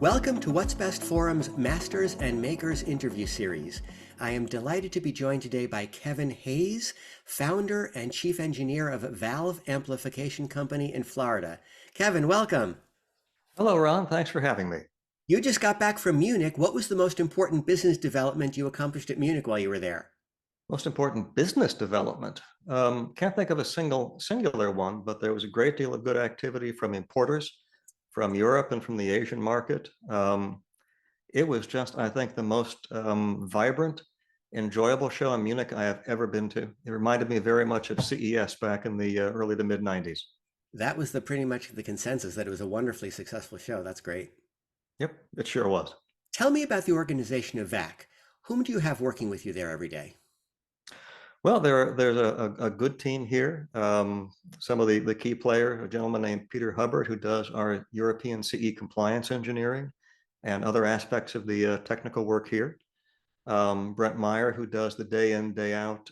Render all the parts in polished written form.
Welcome to What's Best Forum's Masters and Makers interview series. I am delighted to be joined today by Kevin Hayes, founder and chief engineer of Valve Amplification Company in Florida. Kevin, welcome. Hello, Ron. Thanks for having me. You just got back from Munich. What was the most important business development you accomplished at Munich while you were there? Most important business development. Can't think of a singular one, but there was a great deal of good activity from importers from Europe and from the Asian market. It was just, I think, the most vibrant, enjoyable show in Munich I have ever been to. It reminded me very much of CES back in the early to mid 90s. That was pretty much the consensus, that it was a wonderfully successful show. That's great. Yep, it sure was. Tell me about the organization of VAC. Whom do you have working with you there every day? Well, there's a good team here. Some of the key player, a gentleman named Peter Hubbard, who does our European CE compliance engineering and other aspects of the technical work here. Brent Meyer, who does the day in, day out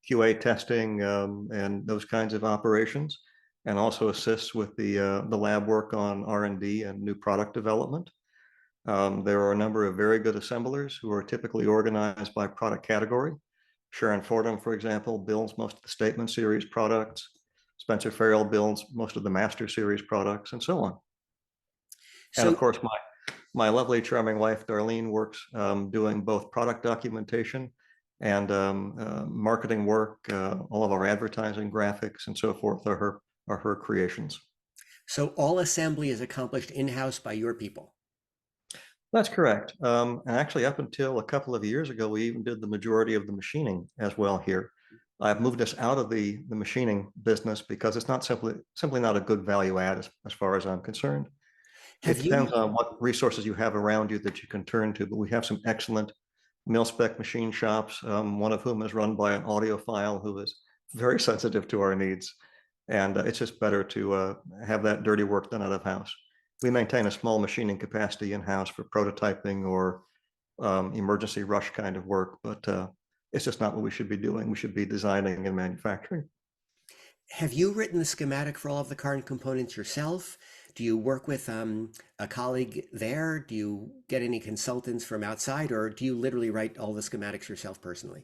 QA testing and those kinds of operations, and also assists with the lab work on R&D and new product development. There are a number of very good assemblers who are typically organized by product category. Sharon Fordham, for example, builds most of the Statement Series products. Spencer Farrell builds most of the Master Series products, and so on. And of course, my lovely, charming wife, Darlene, works doing both product documentation and marketing work. All of our advertising, graphics, and so forth are her creations. So all assembly is accomplished in-house by your people? That's correct. And actually, up until a couple of years ago, we even did the majority of the machining as well here. I've moved us out of the machining business because it's not simply not a good value add as far as I'm concerned. It depends on what resources you have around you that you can turn to, but we have some excellent mil-spec machine shops, one of whom is run by an audiophile who is very sensitive to our needs. And it's just better to have that dirty work done out of house. We maintain a small machining capacity in-house for prototyping or emergency rush kind of work, but it's just not what we should be doing. We should be designing and manufacturing. Have you written the schematic for all of the current components yourself? Do you work with a colleague there? Do you get any consultants from outside, or do you literally write all the schematics yourself personally?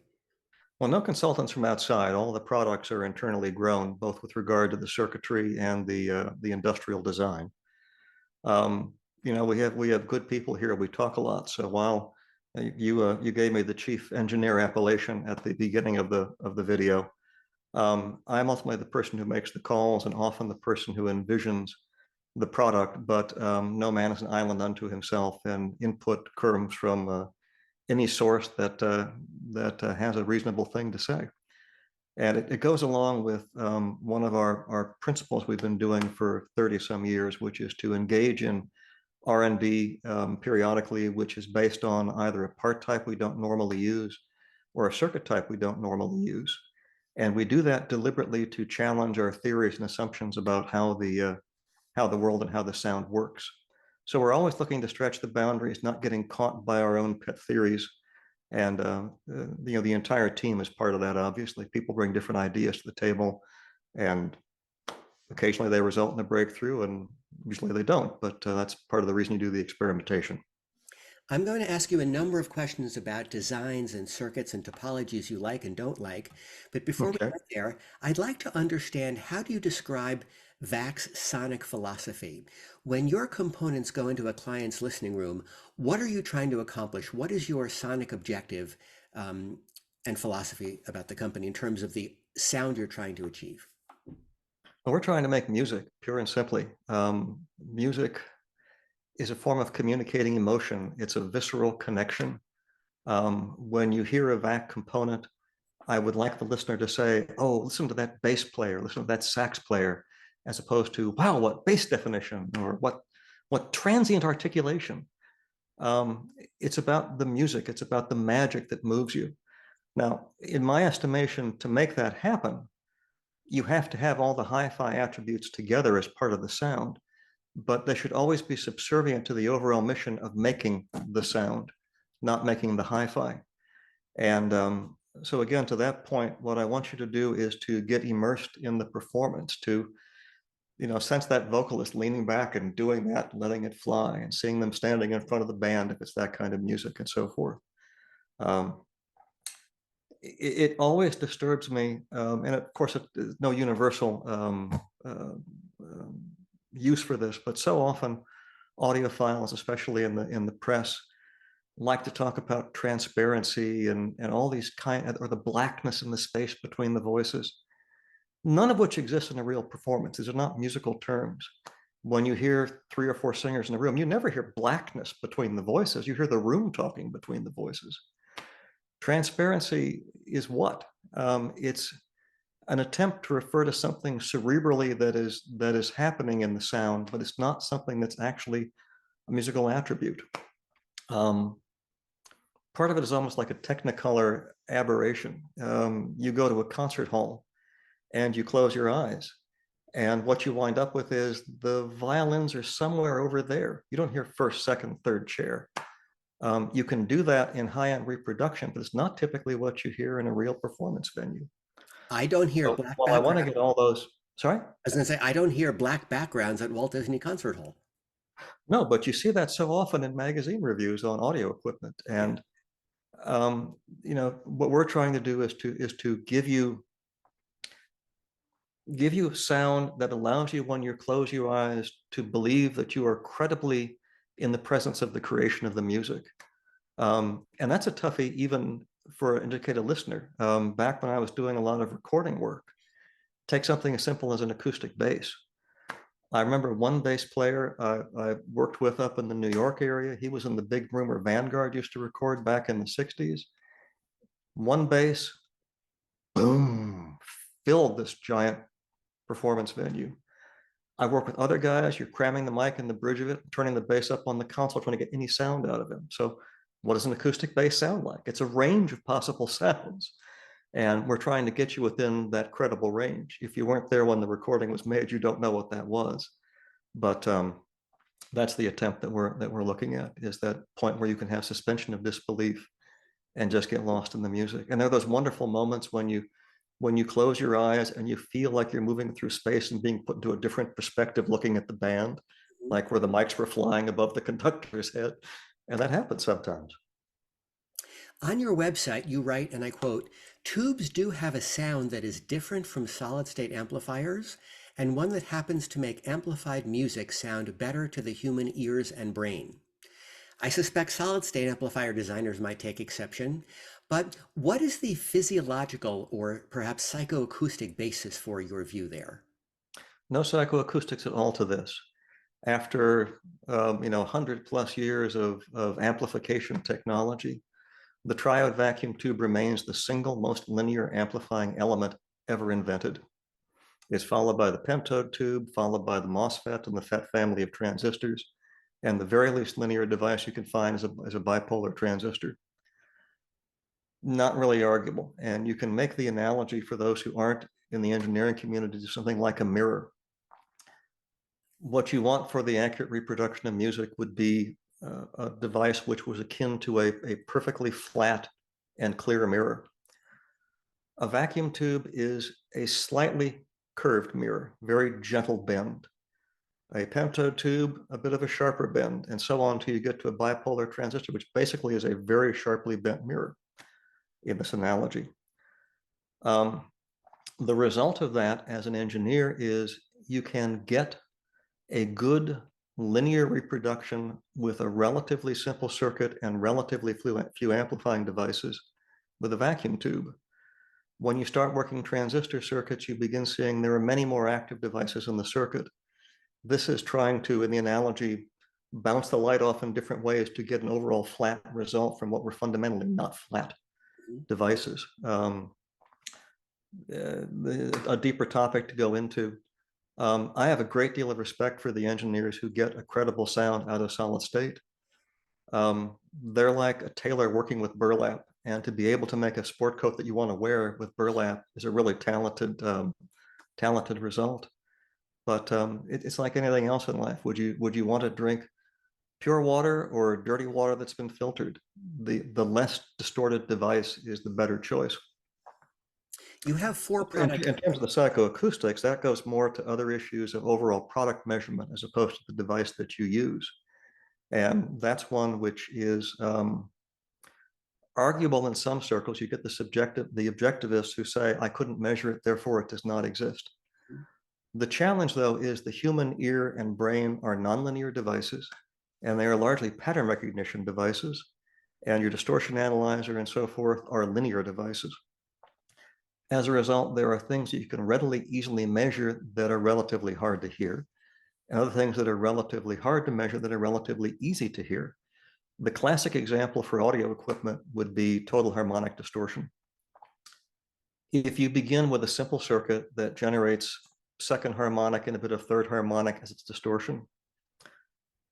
Well, no consultants from outside. All the products are internally grown, both with regard to the circuitry and the industrial design. We have good people here. We talk a lot. So while you gave me the chief engineer appellation at the beginning of the video, I'm ultimately the person who makes the calls and often the person who envisions the product. But no man is an island unto himself, and input comes from any source that has a reasonable thing to say. And it goes along with one of our principles we've been doing for 30 some years, which is to engage in R&D periodically, which is based on either a part type we don't normally use or a circuit type we don't normally use. And we do that deliberately to challenge our theories and assumptions about how the world and how the sound works. So we're always looking to stretch the boundaries, not getting caught by our own pet theories. And the entire team is part of that. Obviously, people bring different ideas to the table, and occasionally they result in a breakthrough, and usually they don't. But that's part of the reason you do the experimentation. I'm going to ask you a number of questions about designs and circuits and topologies you like and don't like. But before we get there, I'd like to understand, how do you describe VAC's sonic philosophy? When your components go into a client's listening room, what are you trying to accomplish? What is your sonic objective and philosophy about the company in terms of the sound you're trying to achieve? Well, we're trying to make music, pure and simply. Music is a form of communicating emotion. It's a visceral connection. When you hear a VAC component, I would like the listener to say, oh, listen to that bass player, listen to that sax player, as opposed to, wow, what bass definition, or what transient articulation. It's about the music. It's about the magic that moves you. Now, in my estimation, to make that happen, you have to have all the hi-fi attributes together as part of the sound, but they should always be subservient to the overall mission of making the sound, not making the hi-fi. And so again, to that point, what I want you to do is to get immersed in the performance, to sense that vocalist leaning back and doing that, letting it fly, and seeing them standing in front of the band if it's that kind of music and so forth. Um, it always disturbs me, and of course, there's no universal use for this, but so often audiophiles, especially in the press, like to talk about transparency and all these or the blackness in the space between the voices, none of which exists in a real performance. These are not musical terms. When you hear 3 or 4 singers in a room, you never hear blackness between the voices. You hear the room talking between the voices. Transparency is what? It's an attempt to refer to something cerebrally that is happening in the sound, but it's not something that's actually a musical attribute. Part of it is almost like a technicolor aberration. You go to a concert hall and you close your eyes, and what you wind up with is the violins are somewhere over there. You don't hear first, second, third chair. You can do that in high-end reproduction, but it's not typically what you hear in a real performance venue. I don't hear So black while I want to background. get all those, sorry? I was going to say, I don't hear black backgrounds at Walt Disney Concert Hall. No, but you see that so often in magazine reviews on audio equipment. Yeah. And what we're trying to do is to give you sound that allows you, when you close your eyes, to believe that you are credibly in the presence of the creation of the music. And that's a toughie even for an educated listener. Back when I was doing a lot of recording work, take something as simple as an acoustic bass. I remember one bass player I worked with up in the New York area. He was in the big room where Vanguard used to record back in the 60s. One bass, boom, filled this giant performance venue. I work with other guys, you're cramming the mic in the bridge of it, turning the bass up on the console, trying to get any sound out of him. So what does an acoustic bass sound like? It's a range of possible sounds. And we're trying to get you within that credible range. If you weren't there when the recording was made, you don't know what that was. But that's the attempt that we're looking at, is that point where you can have suspension of disbelief and just get lost in the music. And there are those wonderful moments when you close your eyes and you feel like you're moving through space and being put into a different perspective looking at the band, Mhm. like where the mics were flying above the conductor's head. And that happens sometimes. On your website, you write, and I quote, tubes do have a sound that is different from solid state amplifiers, and one that happens to make amplified music sound better to the human ears and brain. I suspect solid state amplifier designers might take exception, but what is the physiological or perhaps psychoacoustic basis for your view there? No psychoacoustics at all to this. After 100+ years of amplification technology, the triode vacuum tube remains the single most linear amplifying element ever invented. It's followed by the pentode tube, followed by the MOSFET and the FET family of transistors, and the very least linear device you can find is a bipolar transistor. Not really arguable. And you can make the analogy, for those who aren't in the engineering community, to something like a mirror. What you want for the accurate reproduction of music would be a device which was akin to a perfectly flat and clear mirror. A vacuum tube is a slightly curved mirror, very gentle bend. A pentode tube, a bit of a sharper bend, and so on until you get to a bipolar transistor, which basically is a very sharply bent mirror in this analogy. The result of that as an engineer is you can get a good linear reproduction with a relatively simple circuit and relatively few amplifying devices with a vacuum tube. When you start working transistor circuits, you begin seeing there are many more active devices in the circuit. This is trying to, in the analogy, bounce the light off in different ways to get an overall flat result from what were fundamentally not flat devices. A deeper topic to go into. I have a great deal of respect for the engineers who get a credible sound out of solid state. They're like a tailor working with burlap, and to be able to make a sport coat that you want to wear with burlap is a really talented result. But it's like anything else in life. Would you want to drink pure water or dirty water that's been filtered? The less distorted device is the better choice. You have four In, product. in terms of the psychoacoustics, that goes more to other issues of overall product measurement as opposed to the device that you use. And that's one which is arguable in some circles. You get the objectivists who say, I couldn't measure it, therefore it does not exist. The challenge, though, is the human ear and brain are nonlinear devices, and they are largely pattern recognition devices, and your distortion analyzer and so forth are linear devices. As a result, there are things that you can readily, easily measure that are relatively hard to hear, and other things that are relatively hard to measure that are relatively easy to hear. The classic example for audio equipment would be total harmonic distortion. If you begin with a simple circuit that generates second harmonic and a bit of third harmonic as its distortion,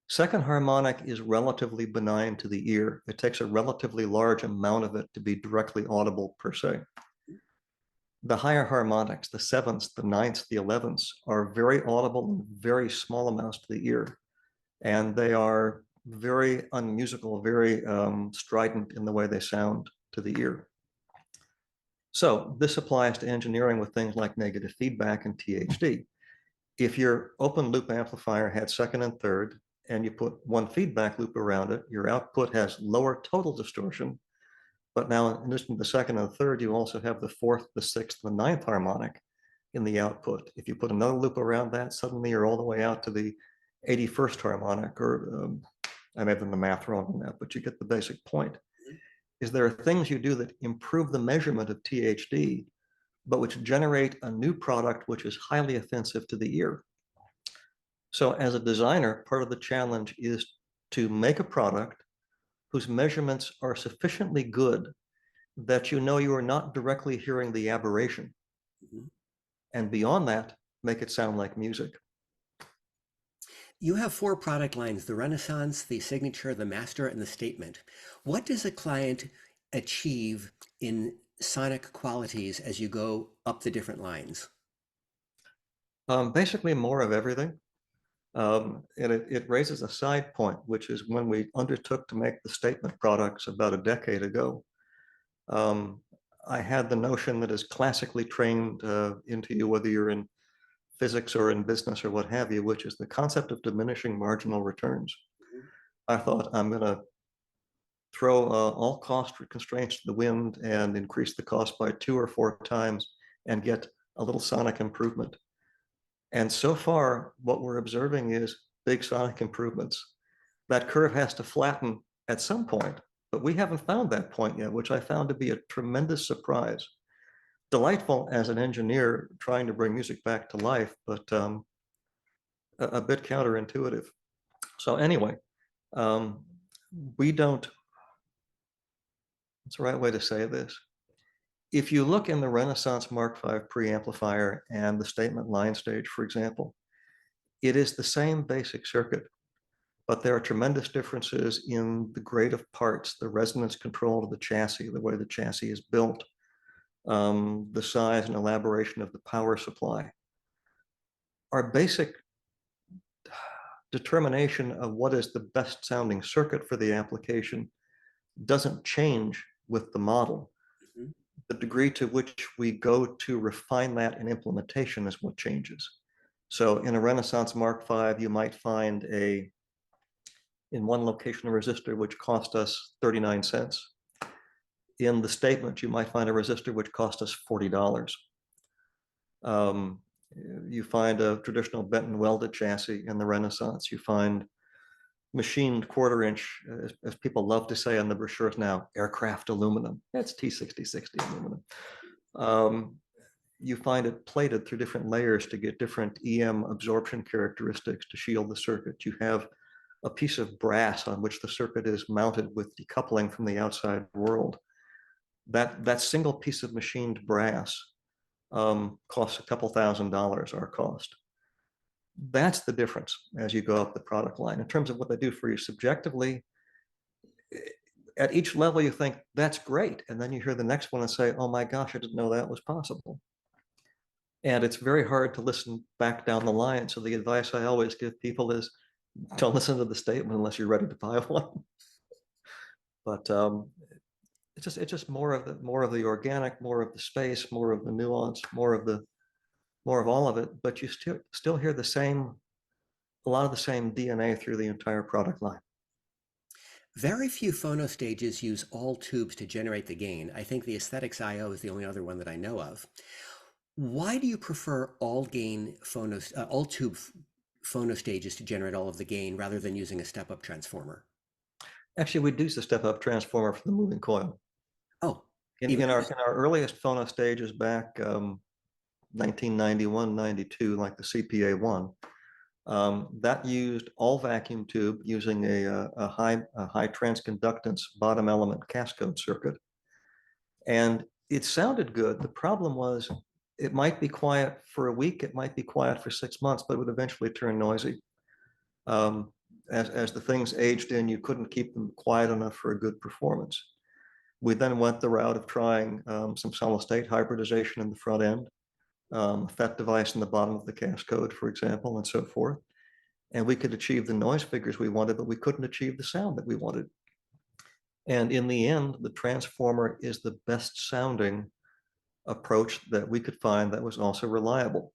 second harmonic is relatively benign to the ear. It takes a relatively large amount of it to be directly audible per se. The higher harmonics, the sevenths, the ninths, the elevenths, are very audible in very small amounts to the ear. And they are very unmusical, very strident in the way they sound to the ear. So this applies to engineering with things like negative feedback and THD. If your open loop amplifier had second and third, and you put one feedback loop around it, your output has lower total distortion. But now, in addition to the second and the third, you also have the fourth, the sixth, the ninth harmonic in the output. If you put another loop around that, suddenly you're all the way out to the 81st harmonic, or I may have done the math wrong on that, but you get the basic point. Is there are things you do that improve the measurement of THD, but which generate a new product which is highly offensive to the ear. So as a designer, part of the challenge is to make a product whose measurements are sufficiently good that you know you are not directly hearing the aberration. And beyond that, make it sound like music. You have four product lines, the Renaissance, the Signature, the Master, and the Statement. What does a client achieve in sonic qualities as you go up the different lines? Basically more of everything. And it raises a side point, which is when we undertook to make the Statement products about a decade ago, I had the notion that is classically trained into you, whether you're in physics or in business or what have you, which is the concept of diminishing marginal returns. I thought I'm going to throw all cost constraints to the wind and increase the cost by 2 or 4 times and get a little sonic improvement. And so far, what we're observing is big sonic improvements. That curve has to flatten at some point, but we haven't found that point yet, which I found to be a tremendous surprise. Delightful as an engineer trying to bring music back to life, but a bit counterintuitive. So anyway, we don't, what's the right way to say this? If you look in the Renaissance Mark V preamplifier and the Statement line stage, for example, it is the same basic circuit, but there are tremendous differences in the grade of parts, the resonance control of the chassis, the way the chassis is built, the size and elaboration of the power supply. Our basic determination of what is the best sounding circuit for the application doesn't change with the model. The degree to which we go to refine that in implementation is what changes. So in a Renaissance Mark V, you might find in one location a resistor which cost us 39 cents. In the Statement, you might find a resistor which cost us $40. You find a traditional Benton welded chassis in the Renaissance. You find machined quarter-inch, as people love to say on the brochures now, aircraft aluminum. That's T6060 aluminum. You find it plated through different layers to get different EM absorption characteristics to shield the circuit. You have a piece of brass on which the circuit is mounted with decoupling from the outside world. That single piece of machined brass costs a couple $1,000s our cost. That's the difference as you go up the product line. In terms of what they do for you subjectively, at each level you think, that's great. And then you hear the next one and say, oh my gosh, I didn't know that was possible. And it's very hard to listen back down the line. So the advice I always give people is don't listen to the Statement unless you're ready to buy one. But it's just more of the organic, more of the space, more of the nuance, more of all of it, but you still hear a lot of the same DNA through the entire product line. Very few phono stages use all tubes to generate the gain. I think the Aesthetics IO is the only other one that I know of. Why do you prefer all tube phono stages to generate all of the gain rather than using a step-up transformer? Actually, we use the step-up transformer for the moving coil. Oh, In, even in our in our earliest phono stages back 1991, 92, like the CPA1, that used all vacuum tube using a high transconductance bottom element cascode circuit. And it sounded good. The problem was it might be quiet for a week, it might be quiet for 6 months, but it would eventually turn noisy. As the things aged in, you couldn't keep them quiet enough for a good performance. We then went the route of trying some solid state hybridization in the front end, FET device in the bottom of the cascode, for example, and so forth. And we could achieve the noise figures we wanted, but we couldn't achieve the sound that we wanted. And in the end, the transformer is the best sounding approach that we could find that was also reliable.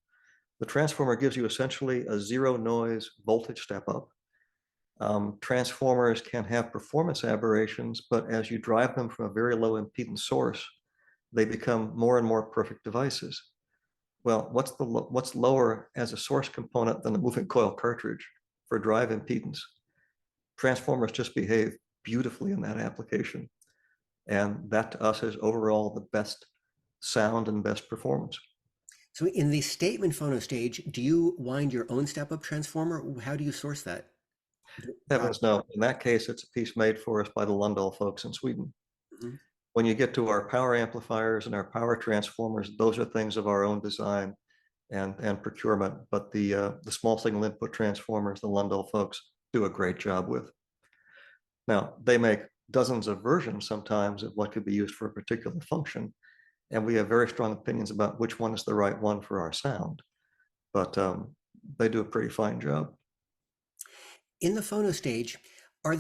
The transformer gives you essentially a zero noise voltage step up. Transformers can have performance aberrations, but as you drive them from a very low impedance source, they become more and more perfect devices. Well, what's lower as a source component than a moving coil cartridge for drive impedance? Transformers just behave beautifully in that application. And that to us is overall the best sound and best performance. So in the statement phono stage, do you wind your own step-up transformer? How do you source that Heavens product? no, in that case, it's a piece made for us by the Lundahl folks in Sweden. Mhm. When you get to our power amplifiers and our power transformers, those are things of our own design and procurement. But the small signal input transformers, the Lundahl folks do a great job with. Now, they make dozens of versions sometimes of what could be used for a particular function. And we have very strong opinions about which one is the right one for our sound. But they do a pretty fine job. In the phono stage, are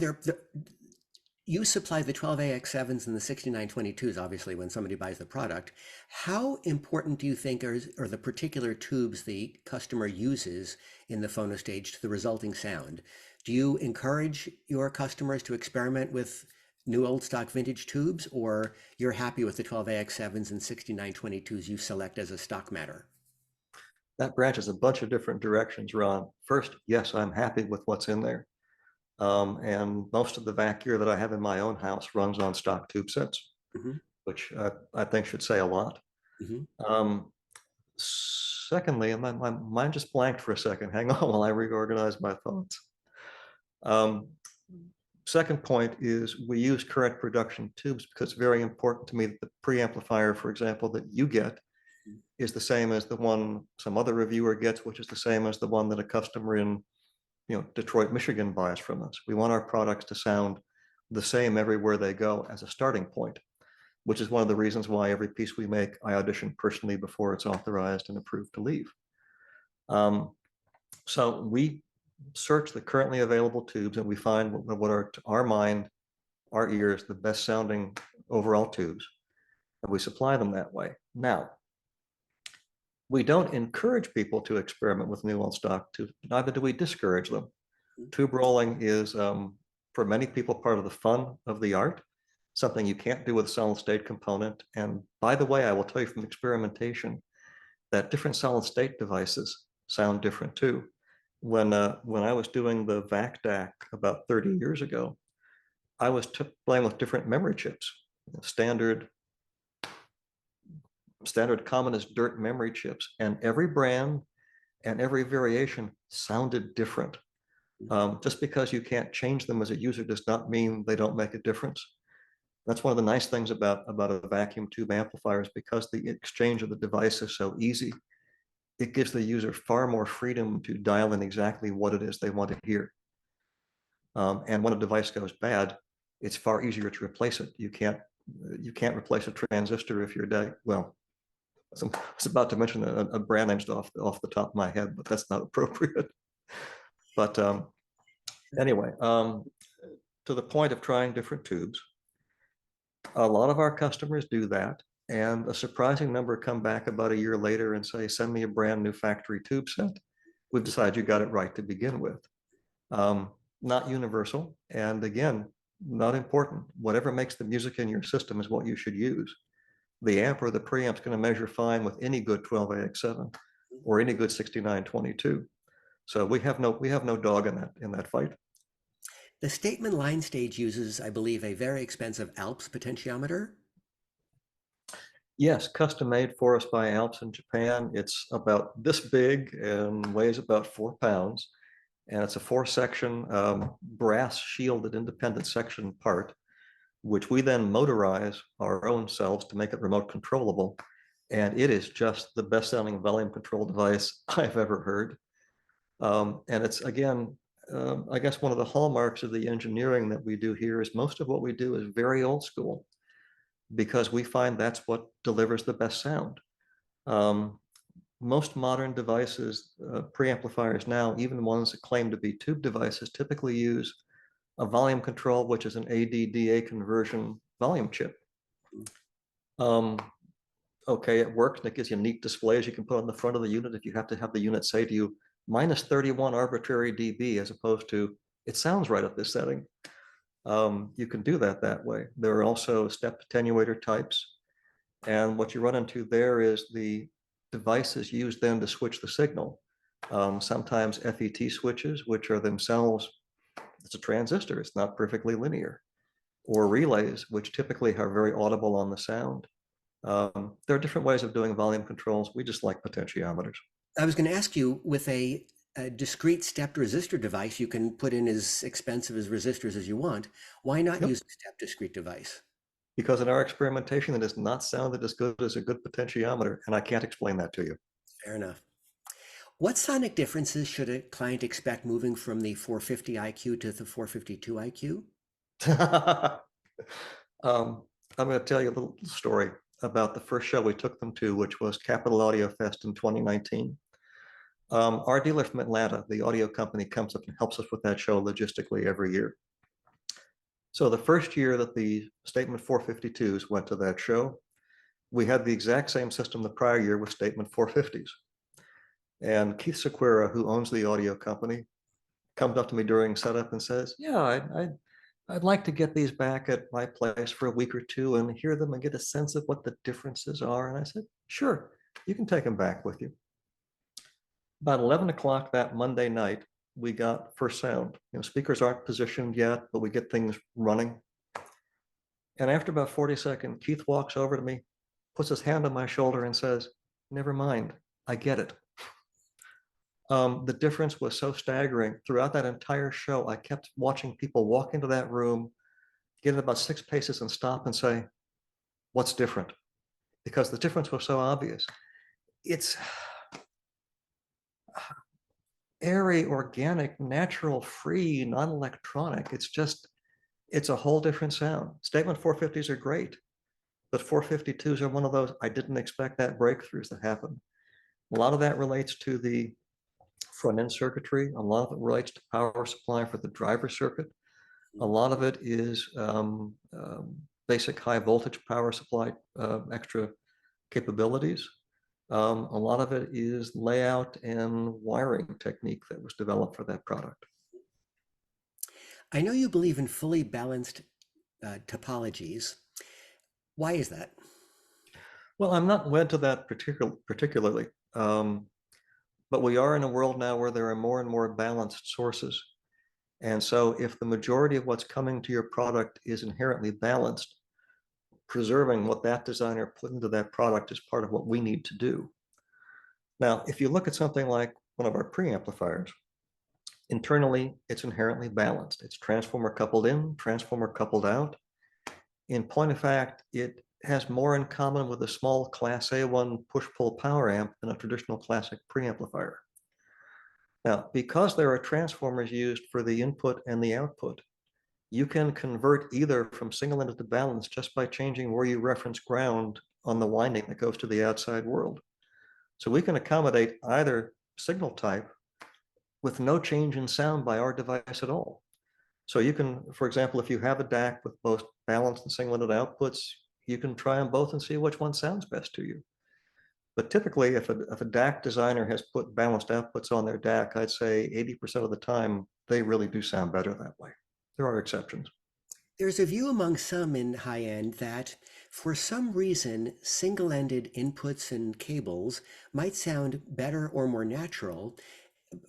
you supply the 12AX7s and the 6922s, obviously, when somebody buys the product. How important do you think are the particular tubes the customer uses in the phono stage to the resulting sound? Do you encourage your customers to experiment with new old stock vintage tubes, or you're happy with the 12AX7s and 6922s you select as a stock matter? That branches a bunch of different directions, Ron. First, yes, I'm happy with what's in there. And most of the vac gear that I have in my own house runs on stock tube sets, Hmm. which I think should say a lot. Hmm. Um, Secondly, and my mind just blanked for a second. Hang on while I reorganize my thoughts. Um, Second point is we use current production tubes because it's very important to me that the preamplifier, for example, that you get is the same as the one some other reviewer gets, which is the same as the one that a customer in Detroit, Michigan buys from us. We want our products to sound the same everywhere they go as a starting point, which is one of the reasons why every piece we make, I audition personally before it's authorized and approved to leave. Um, so we search the currently available tubes and we find what are, to our mind, our ears, the best sounding overall tubes, and we supply them that way. Now, we don't encourage people to experiment with new on stock tubes, neither do we discourage them. Tube rolling is, for many people, part of the fun of the art, something you can't do with a solid state component. And by the way, I will tell you from experimentation that different solid state devices sound different too. When I was doing the VAC DAC about 30 years ago, I was playing with different memory chips, standard common as dirt memory chips, and every brand and every variation sounded different. Just because you can't change them as a user does not mean they don't make a difference. That's one of the nice things about a vacuum tube amplifier is because the exchange of the device is so easy, it gives the user far more freedom to dial in exactly what it is they want to hear. And when a device goes bad, it's far easier to replace it. You can't replace a transistor if you're dead. Well, I was about to mention a brand name off the top of my head, but that's not appropriate. But anyway, to the point of trying different tubes, A lot of our customers do that, and a surprising number come back about a year later and say, send me a brand new factory tube set. We've decided you got it right to begin with. Not universal, and again, not important. Whatever makes the music in your system is what you should use. The amp or the preamp's going to measure fine with any good 12AX7 or any good 6922. So we have no dog in that fight. The statement line stage uses, I believe, a very expensive Alps potentiometer. Yes, custom made for us by Alps in Japan. It's about this big and weighs about 4 pounds. And it's a 4-section brass shielded independent section part, which we then motorize our own selves to make it remote controllable. And it is just the best sounding volume control device I've ever heard. And it's, again, I guess one of the hallmarks of the engineering that we do here is most of what we do is very old school, because we find that's what delivers the best sound. Most modern devices, preamplifiers now, even ones that claim to be tube devices, typically use a volume control, which is an ADDA conversion volume chip. Okay, it works and it gives you neat displays you can put on the front of the unit if you have to have the unit say to you, minus 31 arbitrary dB, as opposed to, it sounds right at this setting. You can do that way. There are also step attenuator types. And what you run into there is the devices used then to switch the signal. Sometimes FET switches, which are themselves, it's a transistor, it's not perfectly linear. Or relays, which typically are very audible on the sound. There are different ways of doing volume controls. We just like potentiometers. I was going to ask you, with a discrete stepped resistor device, you can put in as expensive as resistors as you want. Why not Yep. use a stepped discrete device? Because in our experimentation, it has not sounded as good as a good potentiometer, and I can't explain that to you. Fair enough. What sonic differences should a client expect moving from the 450 IQ to the 452 IQ? I'm going to tell you a little story about the first show we took them to, which was Capital Audio Fest in 2019. Our dealer from Atlanta, the audio company, comes up and helps us with that show logistically every year. So the first year that the Statement 452s went to that show, we had the exact same system the prior year with Statement 450s. And Keith Sequeira, who owns the audio company, comes up to me during setup and says, yeah, I'd like to get these back at my place for a week or two and hear them and get a sense of what the differences are. And I said, sure, you can take them back with you. About 11 o'clock that Monday night, we got first sound. Speakers aren't positioned yet, but we get things running. And after about 40 seconds, Keith walks over to me, puts his hand on my shoulder and says, never mind, I get it. The difference was so staggering. Throughout that entire show, I kept watching people walk into that room, get about 6 paces and stop and say, what's different? Because the difference was so obvious. It's airy, organic, natural, free, non-electronic. It's a whole different sound. Statement 450s are great, but 452s are one of those, I didn't expect that breakthroughs that happen. A lot of that relates to the front end circuitry. A lot of it relates to power supply for the driver circuit. A lot of it is basic high voltage power supply, extra capabilities. A lot of it is layout and wiring technique that was developed for that product. I know you believe in fully balanced topologies. Why is that? Well, I'm not wed to that particularly, but we are in a world now where there are more and more balanced sources. And so if the majority of what's coming to your product is inherently balanced, preserving what that designer put into that product is part of what we need to do. Now, if you look at something like one of our preamplifiers, internally, it's inherently balanced. It's transformer coupled in, transformer coupled out. In point of fact, it has more in common with a small Class A1 push-pull power amp than a traditional classic preamplifier. Now, because there are transformers used for the input and the output, you can convert either from single-ended to balanced just by changing where you reference ground on the winding that goes to the outside world. So we can accommodate either signal type with no change in sound by our device at all. So you can, for example, if you have a DAC with both balanced and single-ended outputs, you can try them both and see which one sounds best to you. But typically, if a DAC designer has put balanced outputs on their DAC, I'd say 80% of the time, they really do sound better that way. There are exceptions. There's a view among some in high end that for some reason single-ended inputs and cables might sound better or more natural.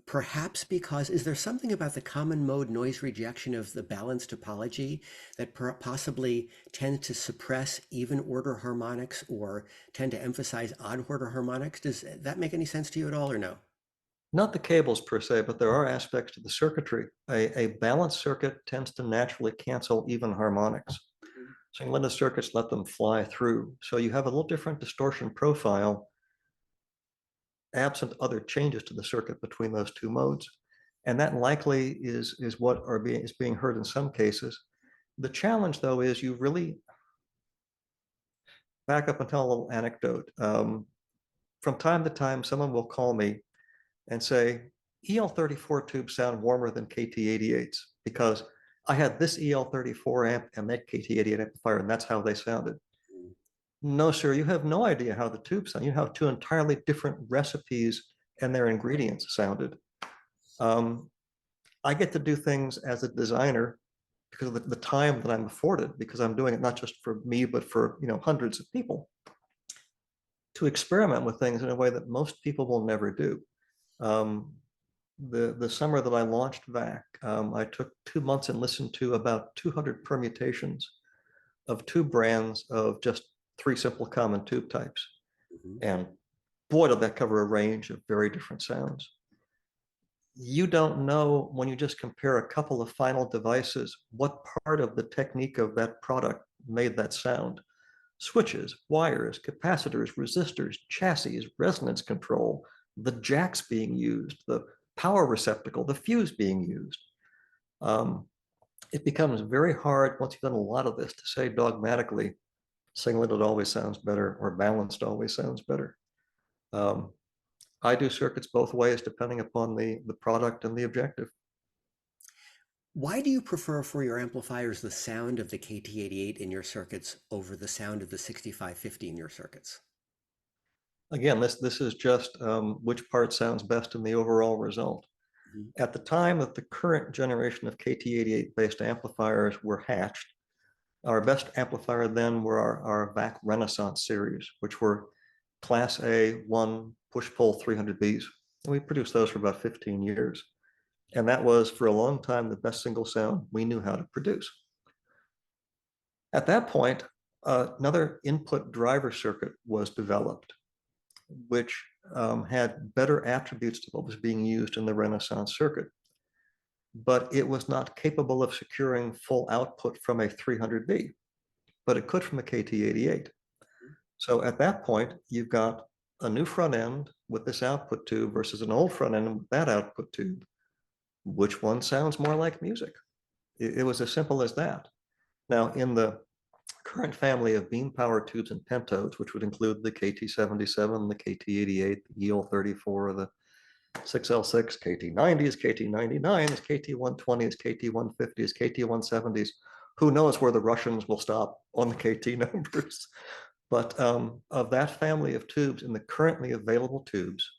Perhaps because, is there something about the common mode noise rejection of the balanced topology that possibly tends to suppress even order harmonics or tend to emphasize odd order harmonics? Does that make any sense to you at all or no? Not the cables per se, but there are aspects to the circuitry. A balanced circuit tends to naturally cancel even harmonics. Single-ended circuits let them fly through. So you have a little different distortion profile absent other changes to the circuit between those two modes. And that likely is what is being heard in some cases. The challenge, though, is you really back up and tell a little anecdote. From time to time, someone will call me and say, EL34 tubes sound warmer than KT88s because I had this EL34 amp and that KT88 amplifier, and that's how they sounded. No, sir, you have no idea how the tubes sound. You have two entirely different recipes and their ingredients sounded. I get to do things as a designer because of the time that I'm afforded, because I'm doing it not just for me, but for hundreds of people, to experiment with things in a way that most people will never do. The summer that I launched VAC, I took 2 months and listened to about 200 permutations of two brands of just three simple common tube types. Mhm. And boy, did that cover a range of very different sounds. You don't know when you just compare a couple of final devices what part of the technique of that product made that sound. Switches, wires, capacitors, resistors, chassis, resonance control, the jacks being used, the power receptacle, the fuse being used. It becomes very hard once you've done a lot of this to say dogmatically, single-ended always sounds better or balanced always sounds better. I do circuits both ways depending upon the product and the objective. Why do you prefer for your amplifiers the sound of the KT88 in your circuits over the sound of the 6550 in your circuits? Again, this is just which part sounds best in the overall result. Mhm. At the time that the current generation of KT88 based amplifiers were hatched, our best amplifier then were our VAC Renaissance series, which were Class A, one push-pull 300Bs. And we produced those for about 15 years. And that was, for a long time, the best single sound we knew how to produce. At that point, another input driver circuit was developed, which had better attributes to what was being used in the Renaissance circuit. But it was not capable of securing full output from a 300B, but it could from a KT88. So at that point, you've got a new front end with this output tube versus an old front end with that output tube. Which one sounds more like music? It was as simple as that. Now, in the current family of beam power tubes and pentodes, which would include the KT77, the KT88, the EL34, the 6L6, KT90s, KT99s, KT120s, KT150s, KT170s. Who knows where the Russians will stop on the KT numbers? But of that family of tubes in the currently available tubes,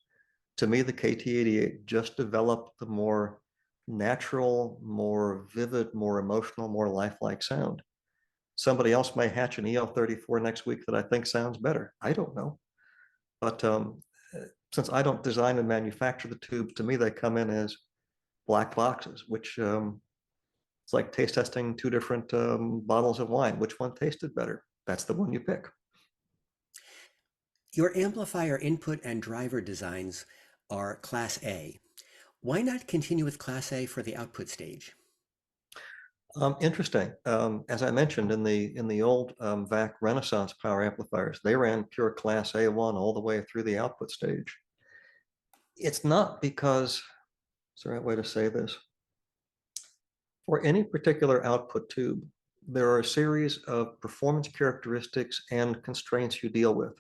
to me, the KT88 just developed the more natural, more vivid, more emotional, more lifelike sound. Somebody else may hatch an EL34 next week that I think sounds better. I don't know. But since I don't design and manufacture the tubes, to me, they come in as black boxes, which it's like taste testing two different bottles of wine. Which one tasted better? That's the one you pick. Your amplifier input and driver designs are Class A. Why not continue with Class A for the output stage? Interesting. As I mentioned in the old VAC Renaissance power amplifiers, they ran pure Class A1 all the way through the output stage. It's not because, it's the right way to say this. For any particular output tube, there are a series of performance characteristics and constraints you deal with.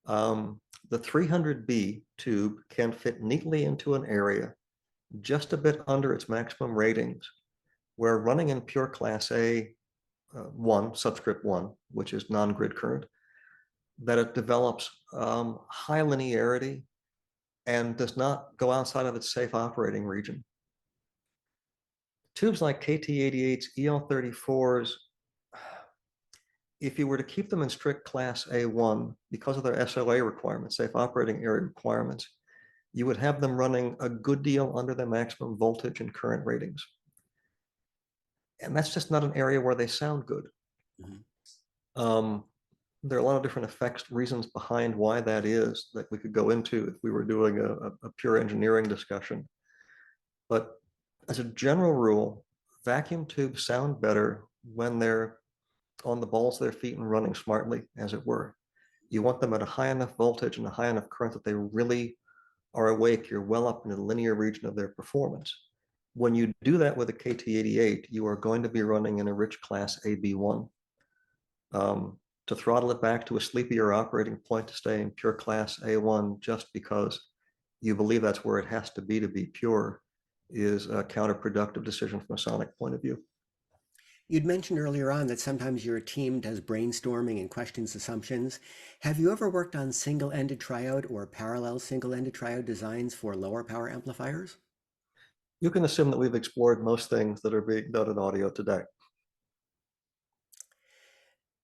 The 300B tube can fit neatly into an area just a bit under its maximum ratings where running in pure class A 1, subscript 1, which is non-grid current, that it develops high linearity and does not go outside of its safe operating region. Tubes like KT88s, EL34s, if you were to keep them in strict class A1, because of their SOA requirements, safe operating area requirements, you would have them running a good deal under the maximum voltage and current ratings. And that's just not an area where they sound good. There are a lot of different effects, reasons behind why that is that we could go into if we were doing a pure engineering discussion. But as a general rule, vacuum tubes sound better when they're on the balls of their feet and running smartly, as it were. You want them at a high enough voltage and a high enough current that they really are awake. You're well up in the linear region of their performance. When you do that with a KT88, you are going to be running in a rich class AB1. To throttle it back to a sleepier operating point to stay in pure class A1 just because you believe that's where it has to be pure is a counterproductive decision from a sonic point of view. You'd mentioned earlier on that sometimes your team does brainstorming and questions assumptions. Have you ever worked on single-ended triode or parallel single-ended triode designs for lower power amplifiers? You can assume that we've explored most things that are being done in audio today.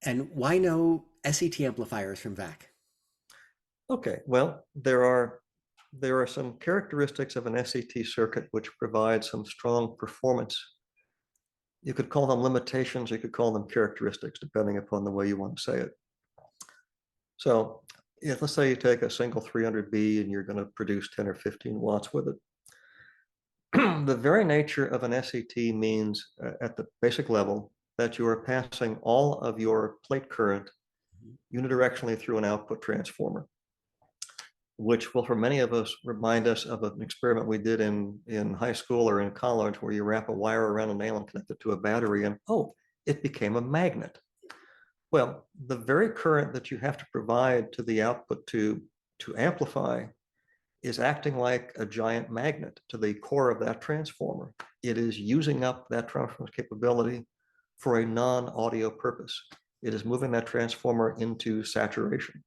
And why no SET amplifiers from VAC? Okay, well, there are some characteristics of an SET circuit which provide some strong performance. You could call them limitations, you could call them characteristics, depending upon the way you want to say it. So if let's say you take a single 300B and you're going to produce 10 or 15 watts with it. The very nature of an SET means at the basic level that you are passing all of your plate current unidirectionally through an output transformer, which will, for many of us, remind us of an experiment we did in high school or in college where you wrap a wire around a nail and connect it to a battery and, oh, it became a magnet. Well, the very current that you have to provide to the output tube to amplify is acting like a giant magnet to the core of that transformer. It is using up that transformer's capability for a non-audio purpose. It is moving that transformer into saturation.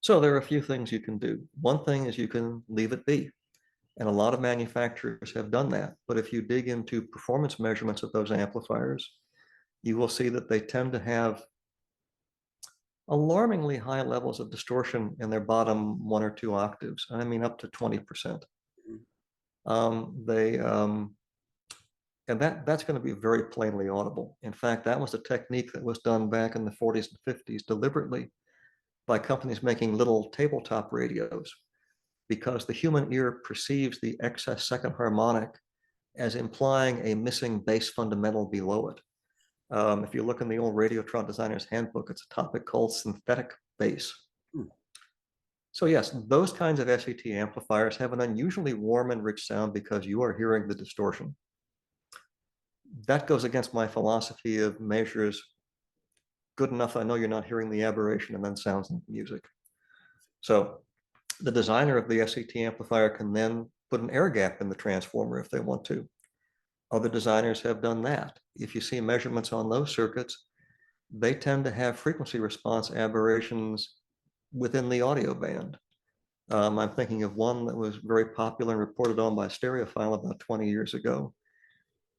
So there are a few things you can do. One thing is you can leave it be. And a lot of manufacturers have done that. But if you dig into performance measurements of those amplifiers, you will see that they tend to have alarmingly high levels of distortion in their bottom 1 or 2 octaves. I mean, up to 20%. And that's going to be very plainly audible. In fact, that was a technique that was done back in the 40s and 50s deliberately by companies making little tabletop radios, because the human ear perceives the excess second harmonic as implying a missing bass fundamental below it. If you look in the old Radiotron Designer's Handbook, it's a topic called synthetic bass. So yes, those kinds of SET amplifiers have an unusually warm and rich sound because you are hearing the distortion. That goes against my philosophy of measures good enough I know you're not hearing the aberration and then sounds like music. So the designer of the SET amplifier can then put an air gap in the transformer if they want to. Other designers have done that. If you see measurements on those circuits, they tend to have frequency response aberrations within the audio band. I'm thinking of one that was very popular and reported on by Stereophile about 20 years ago.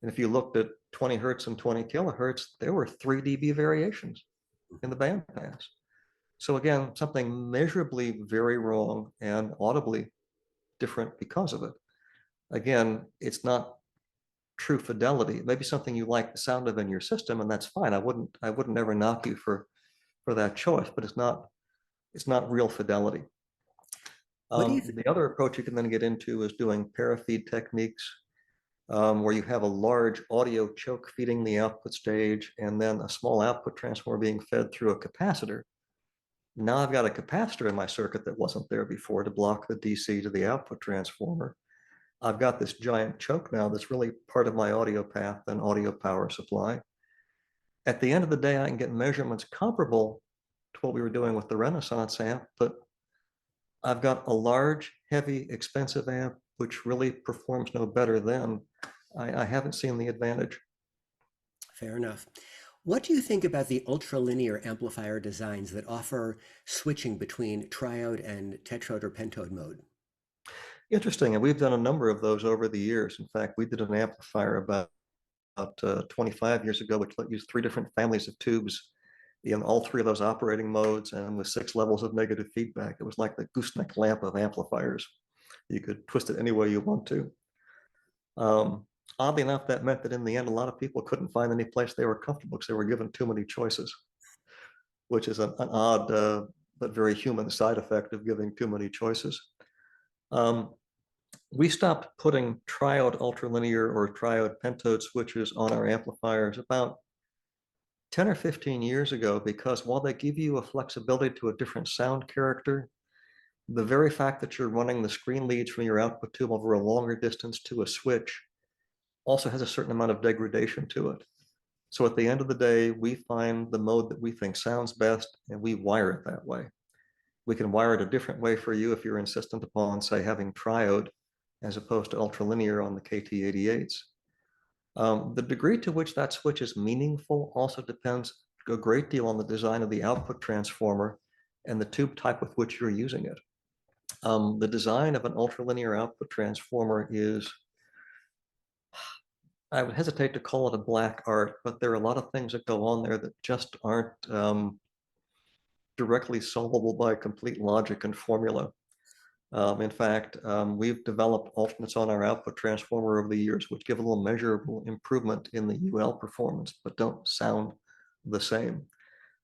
And if you looked at 20 hertz and 20 kilohertz, there were 3 dB variations in the bandpass. So again, something measurably very wrong and audibly different because of it. Again, it's not true fidelity. It may be something you like the sound of in your system, and that's fine. I wouldn't ever knock you for that choice, but it's not real fidelity. The other approach you can then get into is doing parafeed techniques, where you have a large audio choke feeding the output stage and then a small output transformer being fed through a capacitor. Now I've got a capacitor in my circuit that wasn't there before to block the DC to the output transformer. I've got this giant choke now that's really part of my audio path and audio power supply. At the end of the day, I can get measurements comparable to what we were doing with the Renaissance amp, but I've got a large, heavy, expensive amp, which really performs no better than I haven't seen the advantage. Fair enough. What do you think about the ultralinear amplifier designs that offer switching between triode and tetrode or pentode mode? Interesting, and we've done a number of those over the years. In fact, we did an amplifier about 25 years ago, which let use three different families of tubes in all three of those operating modes and with 6 levels of negative feedback. It was like the gooseneck lamp of amplifiers. You could twist it any way you want to. Oddly enough, that meant that in the end, a lot of people couldn't find any place they were comfortable because they were given too many choices, which is an odd but very human side effect of giving too many choices. We stopped putting triode ultralinear or triode pentode switches on our amplifiers about 10 or 15 years ago, because while they give you a flexibility to a different sound character, the very fact that you're running the screen leads from your output tube over a longer distance to a switch also has a certain amount of degradation to it. So at the end of the day, we find the mode that we think sounds best and we wire it that way. We can wire it a different way for you if you're insistent upon, say, having triode as opposed to ultralinear on the KT88s. The degree to which that switch is meaningful also depends a great deal on the design of the output transformer and the tube type with which you're using it. The design of an ultralinear output transformer is, I would hesitate to call it a black art, but there are a lot of things that go on there that just aren't directly solvable by complete logic and formula. In fact, we've developed alternates on our output transformer over the years, which give a little measurable improvement in the UL performance, but don't sound the same.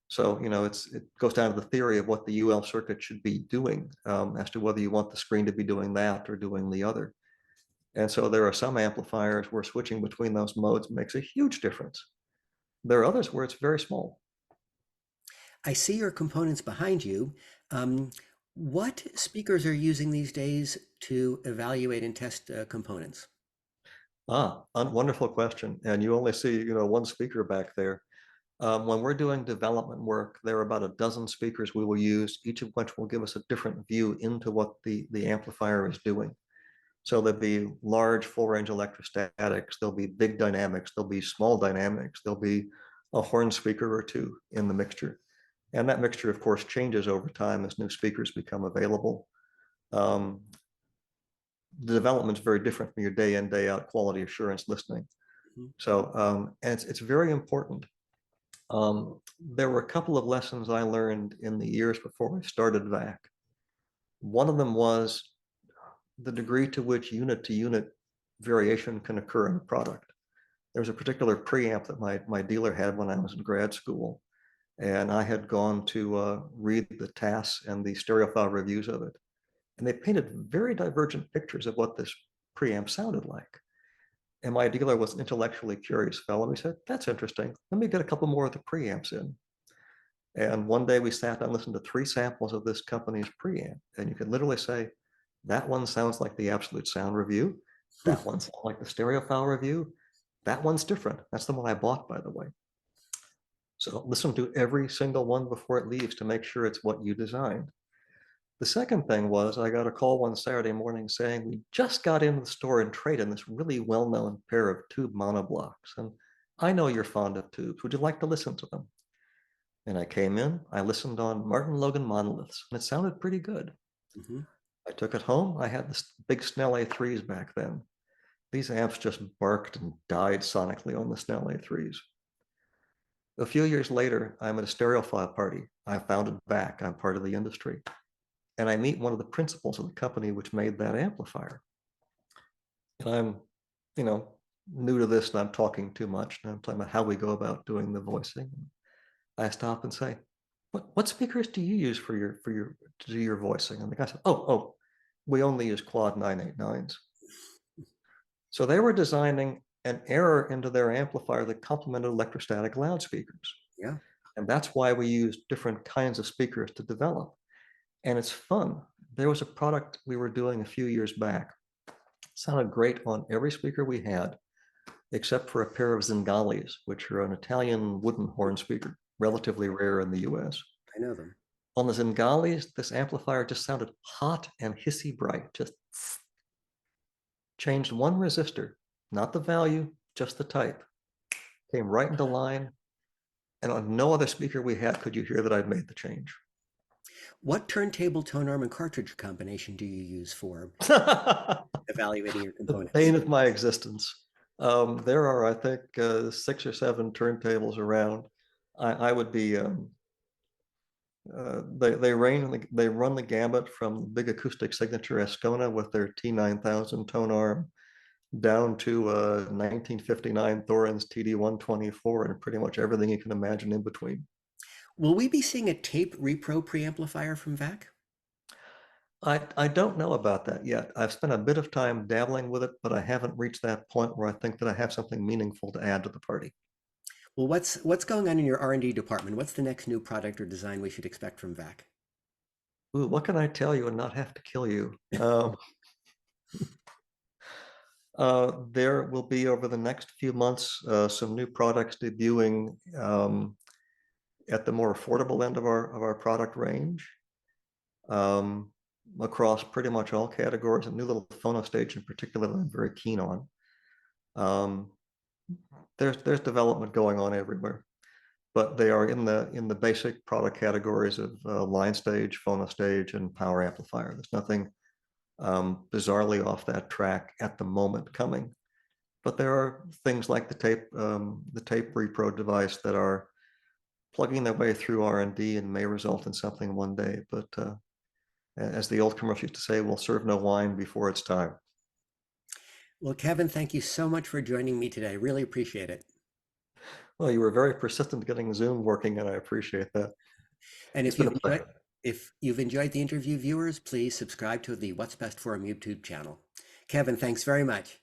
So, it goes down to the theory of what the UL circuit should be doing, as to whether you want the screen to be doing that or doing the other. And so there are some amplifiers where switching between those modes makes a huge difference. There are others where it's very small. I see your components behind you. What speakers are using these days to evaluate and test components? Wonderful question. And you only see, one speaker back there. When we're doing development work, there are about a dozen speakers we will use, each of which will give us a different view into what the amplifier is doing. So there'll be large full range electrostatics, there'll be big dynamics, there'll be small dynamics, there'll be a horn speaker or two in the mixture. And that mixture, of course, changes over time as new speakers become available. The development is very different from your day in, day out quality assurance listening. So, and it's very important. There were a couple of lessons I learned in the years before I started VAC. One of them was the degree to which unit to unit variation can occur in a product. There was a particular preamp that my dealer had when I was in grad school, and I had gone to read the TAS and the stereophile reviews of it. And they painted very divergent pictures of what this preamp sounded like. And my dealer was an intellectually curious fellow. He said, "That's interesting. Let me get a couple more of the preamps in." And one day we sat down and listened to 3 samples of this company's preamp. And you could literally say, that one sounds like the Absolute Sound review. That one sounds like the stereophile review. That one's different. That's the one I bought, by the way. So listen to every single one before it leaves to make sure it's what you designed. The second thing was I got a call one Saturday morning saying we just got into the store and traded in this really well-known pair of tube monoblocks. And I know you're fond of tubes. Would you like to listen to them? And I came in, I listened on Martin Logan monoliths, and it sounded pretty good. Mm-hmm. I took it home. I had this big Snell A3s back then. These amps just barked and died sonically on the Snell A3s. A few years later, I'm at a stereophile party. I founded VAC. I'm part of the industry. And I meet one of the principals of the company which made that amplifier. And I'm, new to this and I'm talking too much. And I'm talking about how we go about doing the voicing. I stop and say, what speakers do you use to do your voicing? And the guy said, oh, we only use quad 989s. So they were designing an error into their amplifier that complemented electrostatic loudspeakers. Yeah. And that's why we use different kinds of speakers to develop. And it's fun. There was a product we were doing a few years back. It sounded great on every speaker we had, except for a pair of Zingalis, which are an Italian wooden horn speaker, relatively rare in the US. I know them. On the Zingalis, this amplifier just sounded hot and hissy bright, just changed one resistor not the value, just the type. Came right into line, and on no other speaker we had could you hear that I'd made the change. What turntable, tone arm, and cartridge combination do you use for The evaluating your components? pain of my existence. There are, I think, 6 or 7 turntables around. I would be they run the gamut from the big acoustic signature Ascona with their T9000 tone arm down to 1959 Thorn's TD124 and pretty much everything you can imagine in between. Will we be seeing a tape repro preamplifier from VAC? I don't know about that yet. I've spent a bit of time dabbling with it, but I haven't reached that point where I think that I have something meaningful to add to the party. Well, what's going on in your R&D department? What's the next new product or design we should expect from VAC? Ooh, what can I tell you and not have to kill you? There will be over the next few months some new products debuting at the more affordable end of our product range across pretty much all categories. A new little phono stage in particular that I'm very keen on. Um, there's development going on everywhere, but they are in the basic product categories of line stage, phono stage, and power amplifier. There's nothing bizarrely off that track at the moment coming. But there are things like the tape repro device that are plugging their way through R&D and may result in something one day. But as the old commercial used to say, we'll serve no wine before it's time. Well, Kevin, thank you so much for joining me today. I really appreciate it. Well, you were very persistent getting Zoom working, and I appreciate that. And It's been a pleasure. if you've enjoyed the interview, viewers, please subscribe to the What's Best Forum YouTube channel. Kevin, thanks very much.